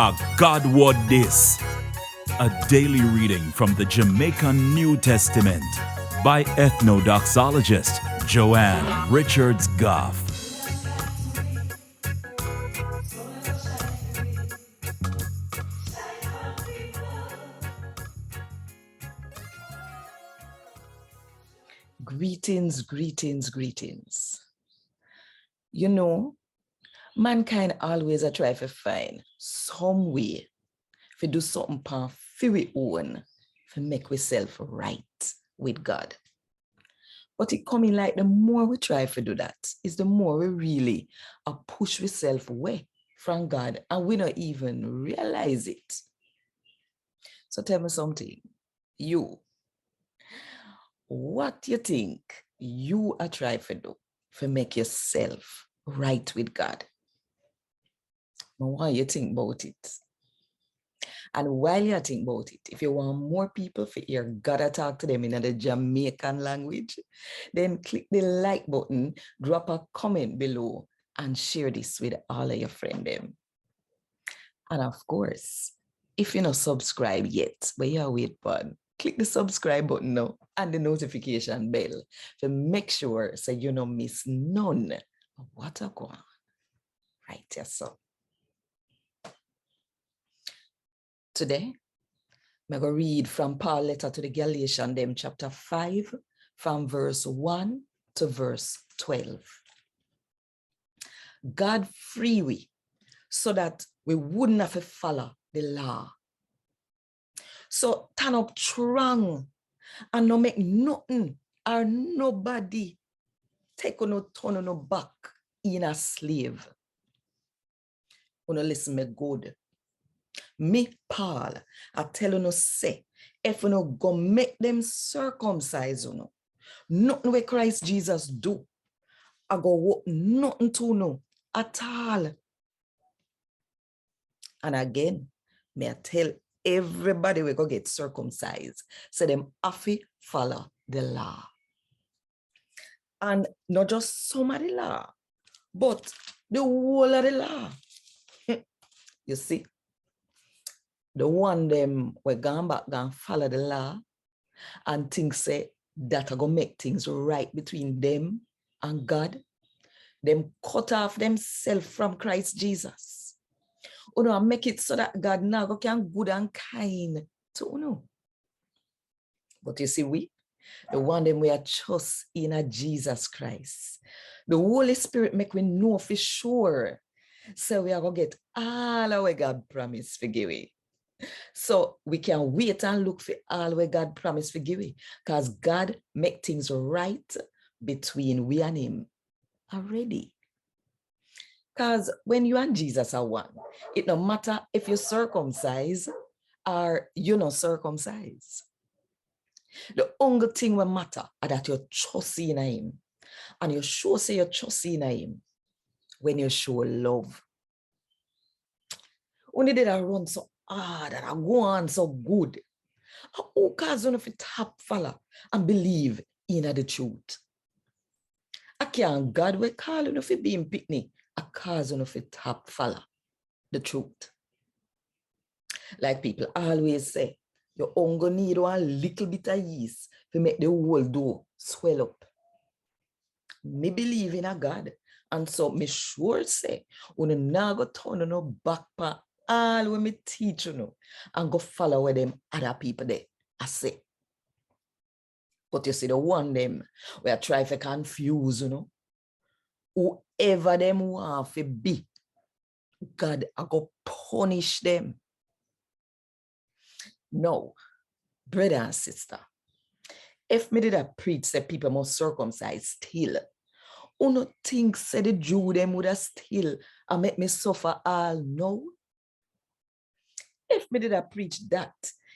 A God Word This, a daily reading from the Jamaican New Testament by Ethnodoxologist Joanne Richards Goffe. Greetings, greetings, greetings. You know, mankind always a try to find some way to do something for we own, to make ourselves right with God. But it coming like the more we try to do that, is the more we really push ourselves away from God and we don't even realize it. So tell me something. What you think you are trying to do to make yourself right with God? Now, why you think about it? And while you think about it, if you want more people to hear God talk to them in the Jamaican language, then click the like button, drop a comment below, and share this with all of your friends. And of course, if you're not subscribed yet, but you're wait button, click the subscribe button now and the notification bell to make sure so you don't miss none of what I go on. Right, yes, so. Today, I'm going to read from Paul's letter to the Galatians, them chapter 5, from verse 1 to verse 12. God free we so that we wouldn't have to follow the law. So turn up strong and no make nothing or nobody take on no turn on no back in a slave. Wanna listen me good. Me, Paul, I tell you no say, if you no go make them circumcise you no, nothing what Christ Jesus do, I go walk nothing to no at all. And again, may I tell everybody we go get circumcised, so them have to follow the law. And not just some of the law, but the whole of the law. You see, the one them we gone back and follow the law and think say that are gonna make things right between them and God. Them cut off themselves from Christ Jesus. And make it so that God now can good and kind to you. But you see, the one them we are trust in a Jesus Christ. The Holy Spirit make we know for sure. So we are going to get all our God promise for give. So we can wait and look for all our God promise for give. Because God make things right between we and him already. Because when you and Jesus are one, it no matter if you circumcise or you not circumcised. The only thing that matter is that you trust in him. And you sure say you trust in him when you show love. Only did I run so hard and I go on so good. Who cause you to tap follow and believe in the truth? I can't God will call you to be in picnic. I cause you to tap follow the truth. Like people always say, you only need one little bit of yeast to make the whole dough swell up. Me believe in a God. And so me sure say, when you now go turn on no back pa all when me teach you know, and go follow with them other people there. I say. But you see the one them where I try to confuse, you know. Whoever them want to be, God I go punish them. No, brother and sister, if me did a preach that people must circumcise still, who not think say the Jew them would have still and make me suffer all no? If me did a preach that,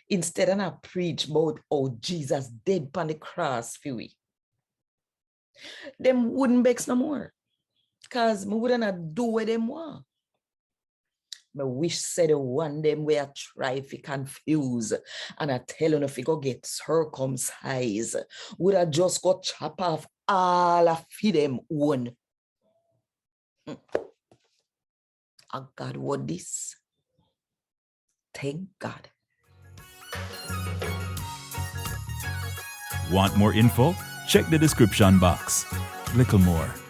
instead of I preach about how Jesus dead upon the cross for we, them wouldn't vex no more. Because me wouldn't do what them want. Me wish said the one them where I try to confuse and I tell you if you go get circumcised, would I just go chop off all of them one. Oh God, what this? Thank God. Want more info? Check the description box. Little more.